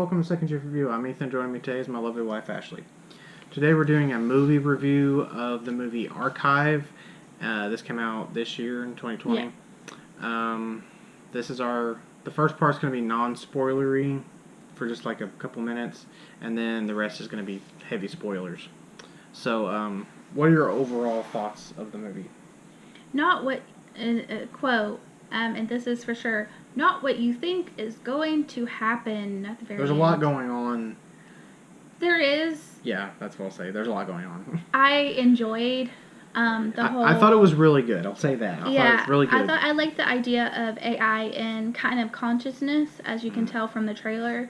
welcome to Second Shift Review. I'm Ethan. Joining me today is my lovely wife, Ashley. Today we're doing a movie review of the movie Archive. This came out this year in 2020. Yeah. This is the first part's going to be non-spoilery for just like a couple minutes, and then the rest is going to be heavy spoilers. So, what are your overall thoughts of the movie? Not what, quote, and this is for sure, not what you think is going to happen at the very There's end. a lot going on. There is. Yeah, that's what I'll say. There's a lot going on. I enjoyed whole... I thought it was really good. I'll say that. I thought it was really good. I liked the idea of AI and kind of consciousness, as you can tell from the trailer.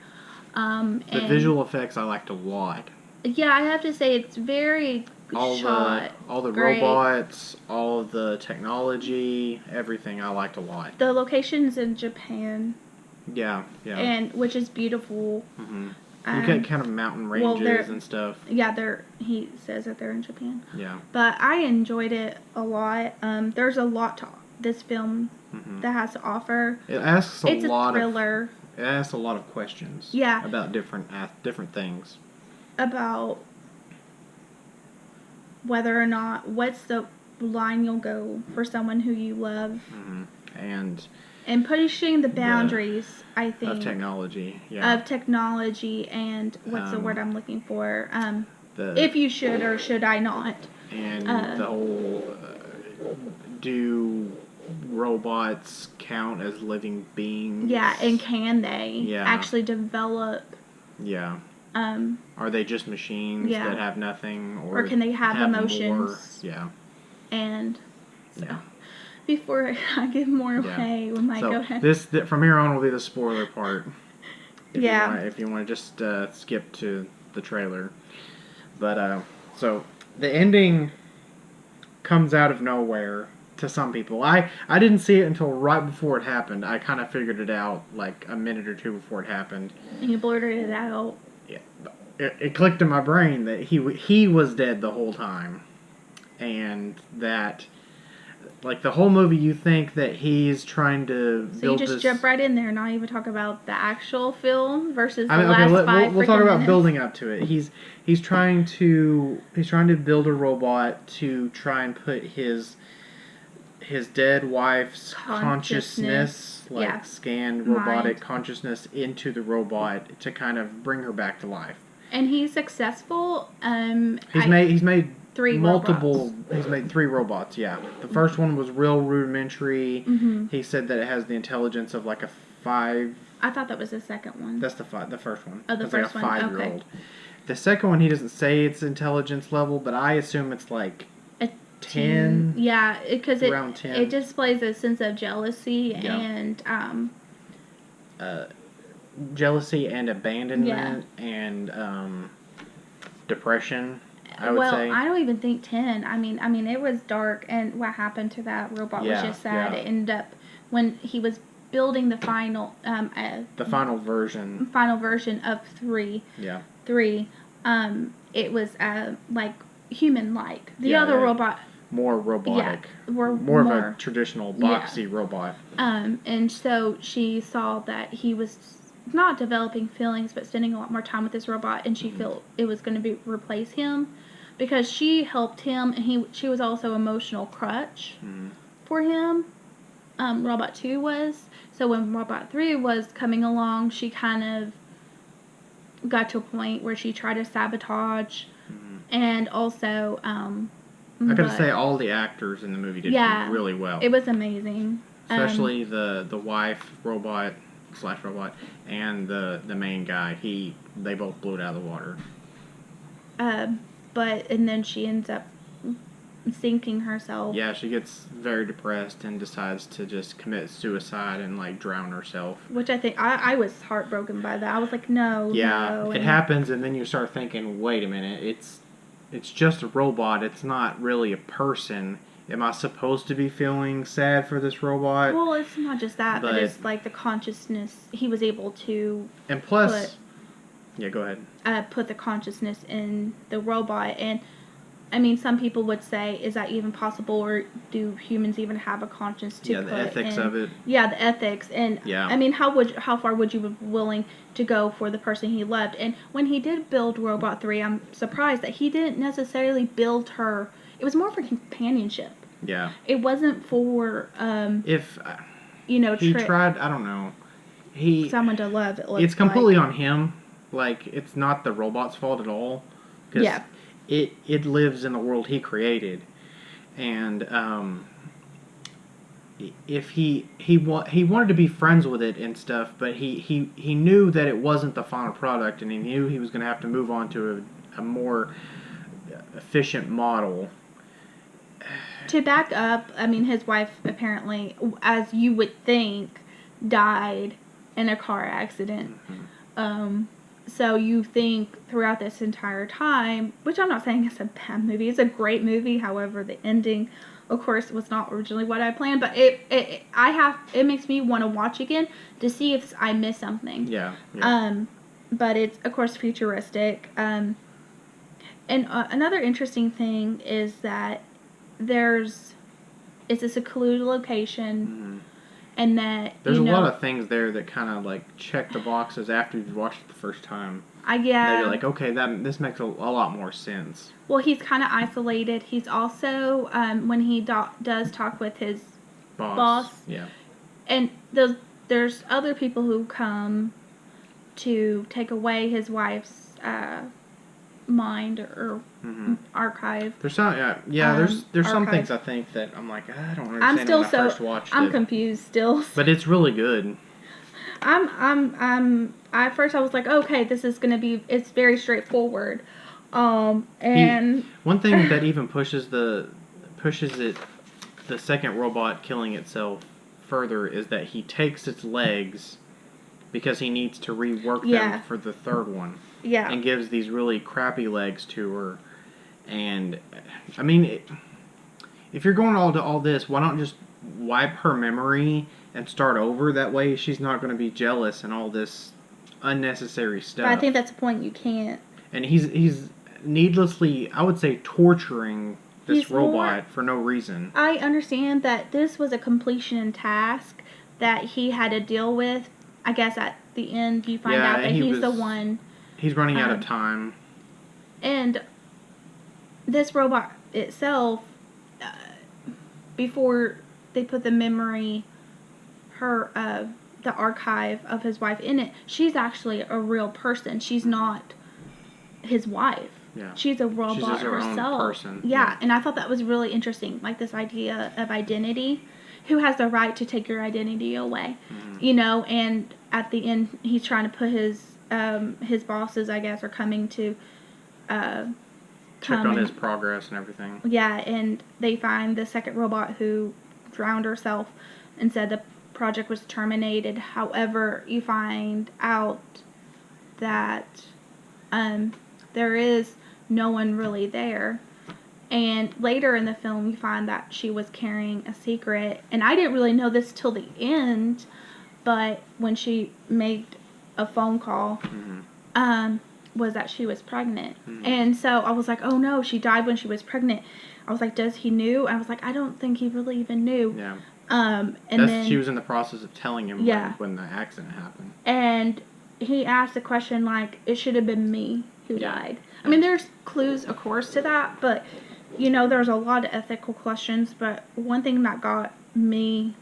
The visual effects I liked a lot. Yeah, I have to say it's very shot. All the great. Robots, all of the technology, everything I liked a lot. The locations in Japan. Yeah. And which is beautiful. Mm-hmm. You get kind of mountain ranges and stuff. Yeah, he says that they're in Japan. Yeah. But I enjoyed it a lot. There's a lot to this film that has to offer. It asks It's a thriller. It asks a lot of questions. Yeah. About different things. About whether or not, what's the line you'll go for someone who you love. Mm-hmm. And pushing the boundaries, I think. Of technology, yeah. Of technology and, what's the word I'm looking for? If you should or should I not. And the whole, do robots count as living beings? Yeah, and can they actually develop? Yeah. Are they just machines that have nothing? Or can they have emotions? More? Yeah. And so. Yeah. Before I give more away, we might go ahead. From here on will be the spoiler part. If you want to just skip to the trailer. But, so, the ending comes out of nowhere to some people. I didn't see it until right before it happened. I kind of figured it out like a minute or two before it happened. And you blurted it out. Yeah. It clicked in my brain that he was dead the whole time. And that... Like, the whole movie, you think that he's trying to build this... So you just jump right in there and not even talk about the actual film versus the last 5 minutes? We'll talk about building up to it. He's trying to build a robot to try and put his dead wife's consciousness scanned robotic consciousness into the robot to kind of bring her back to life. And he's successful. He's made 3 robots. He's made 3 robots, yeah. The first one was real rudimentary. Mm-hmm. He said that it has the intelligence of like a 5... I thought that was the second one. That's the first one. Oh, the first one. Like a 5-year-old. Okay. The second one, he doesn't say its intelligence level, but I assume it's like a 10. Yeah, because around 10. It displays a sense of jealousy and jealousy and abandonment and depression. I would say. I don't even think 10. I mean, it was dark, and what happened to that robot was just sad. Yeah. It ended up when he was building the final, final version. Final version of 3. Yeah. 3. It was like human-like. The other robot. More robotic. Yeah, more of a traditional boxy robot. And so she saw that he was not developing feelings, but spending a lot more time with this robot, and she felt it was going to replace him. Because she helped him, and she was also emotional crutch for him. Robot 2 was. So when Robot 3 was coming along, she kind of got to a point where she tried to sabotage. And also... I gotta say, all the actors in the movie did really well. It was amazing. Especially the wife robot / and the main guy. They both blew it out of the water. And then she ends up sinking herself. Yeah, she gets very depressed and decides to just commit suicide and like drown herself. Which I think I was heartbroken by that. I was like, no. Yeah, it happens, and then you start thinking, wait a minute, it's just a robot. It's not really a person. Am I supposed to be feeling sad for this robot? Well, it's not just that, but it's like the consciousness he was able to. And plus, yeah, go ahead. Put the consciousness in the robot, and I mean, some people would say, is that even possible, or do humans even have a conscience to the ethics of it. Yeah, the ethics. And, yeah. I mean, how far would you be willing to go for the person he loved? And when he did build Robot 3, I'm surprised that he didn't necessarily build her. It was more for companionship. Yeah. It wasn't for, if, he tried, I don't know. Someone to love, it's completely on him. Like, it's not the robot's fault at all. Yeah. It lives in the world he created, and if he wanted to be friends with it and stuff, but he knew that it wasn't the final product, and he knew he was going to have to move on to a more efficient model. To back up, I mean, his wife apparently, as you would think, died in a car accident. Mm-hmm. So you think throughout this entire time, which I'm not saying it's a bad movie, it's a great movie. However, the ending, of course, was not originally what I planned. But it makes me want to watch again to see if I missed something. Yeah. But it's of course futuristic. And another interesting thing is that it's a secluded location. Mm-hmm. And that there's a lot of things there that kind of like check the boxes after you've watched it the first time. You're like, okay, this makes a lot more sense. Well, he's kind of isolated. He's also when he does talk with his boss. Yeah. And there's other people who come to take away his wife's mind or archive. There's some there's some things I think that I'm like, I don't understand when I first watched it. I'm confused still. But it's really good. At first I was like, okay, this is gonna be, it's very straightforward. And one thing that even pushes the second robot killing itself further is that he takes its legs because he needs to rework them for the third one. Yeah. And gives these really crappy legs to her. And, I mean, if you're going to all this, why not just wipe her memory and start over? That way she's not going to be jealous and all this unnecessary stuff. But I think that's the point. You can't. And he's needlessly, I would say, torturing this robot for no reason. I understand that this was a completion task that he had to deal with. I guess at the end you find out that he's the one. He's running out of time. And this robot itself, before they put the memory, the archive of his wife in it, she's actually a real person. She's not his wife. Yeah. She's a robot she's just her herself. Own person. Yeah, and I thought that was really interesting, like this idea of identity. Who has the right to take your identity away? Mm-hmm. And at the end, he's trying to put his bosses, I guess, are coming to check on his progress and everything. Yeah, and they find the second robot who drowned herself and said the project was terminated. However, you find out that there is no one really there. And later in the film, you find that she was carrying a secret. And I didn't really know this till the end, but when she made a phone call, was that she was pregnant. Mm-hmm. And so I was like, oh no, she died when she was pregnant. I was like, does he knew? I was like, I don't think he really even knew. Yeah. And then she was in the process of telling him when the accident happened. And he asked the question like, it should have been me who died. I mean, there's clues, of course, to that, but there's a lot of ethical questions. But one thing that got me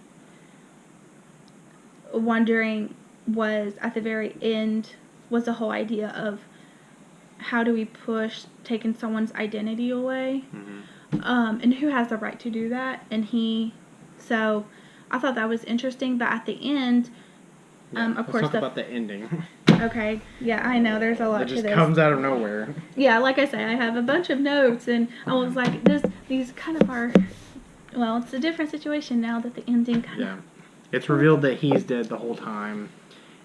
wondering was at the very end was the whole idea of how do we push taking someone's identity away, and who has the right to do that? And so I thought that was interesting. But at the end, of course, let's talk about the ending. Okay, yeah, I know there's a lot to this. It just comes out of nowhere. Yeah, like I say, I have a bunch of notes, and I was like, these kind of are. Well, it's a different situation now that the ending kind of. Yeah, it's revealed that he's dead the whole time,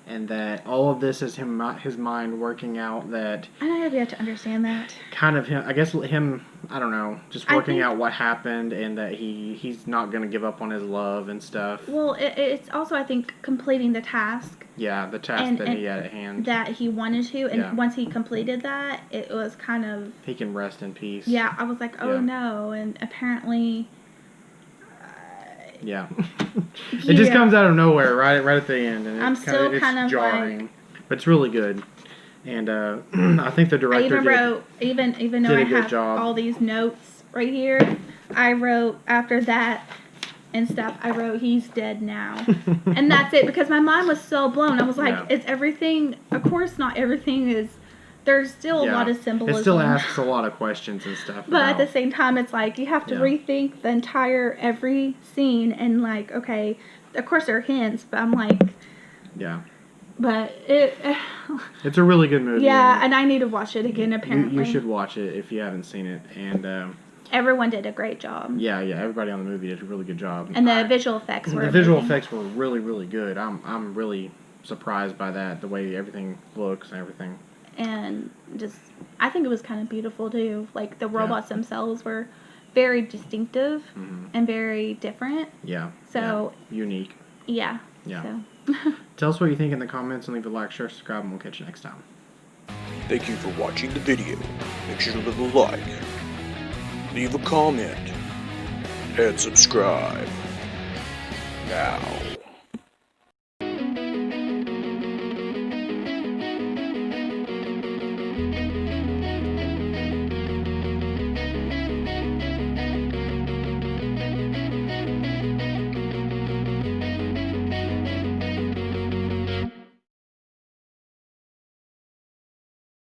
and that all of this is his mind working out that. I never be able to understand that. Kind of him, I guess him. I don't know, just working out what happened, and that he's not going to give up on his love and stuff. Well, it's also, I think, completing the task. Yeah, the task that he had at hand. That he wanted to, and once he completed that, it was kind of... He can rest in peace. Yeah, I was like, oh no, and apparently... yeah. It just comes out of nowhere, right at the end, and I'm still kind of jarring, like... but it's really good. And I think the director even though I have all these notes right here, I wrote after that and stuff, I wrote, he's dead now. And that's it, because my mind was so blown. I was like, is everything, of course not everything is, there's still a lot of symbolism. It still asks a lot of questions and stuff. But at the same time, it's like, you have to rethink the every scene, and like, okay, of course there are hints, but I'm like... Yeah. But it's a really good movie. Yeah, and I need to watch it again, apparently. You should watch it if you haven't seen it. And everyone did a great job. Yeah, everybody on the movie did a really good job. And the visual effects were effects were really, really good. I'm really surprised by that, the way everything looks and everything. And just, I think it was kind of beautiful, too. Like, the robots themselves were very distinctive and very different. Yeah. So... unique. Yeah. Yeah. So. Tell us what you think in the comments, and leave a like, share, subscribe, and we'll catch you next time. Thank you for watching the video. Make sure to leave a like, leave a comment, and subscribe. Now.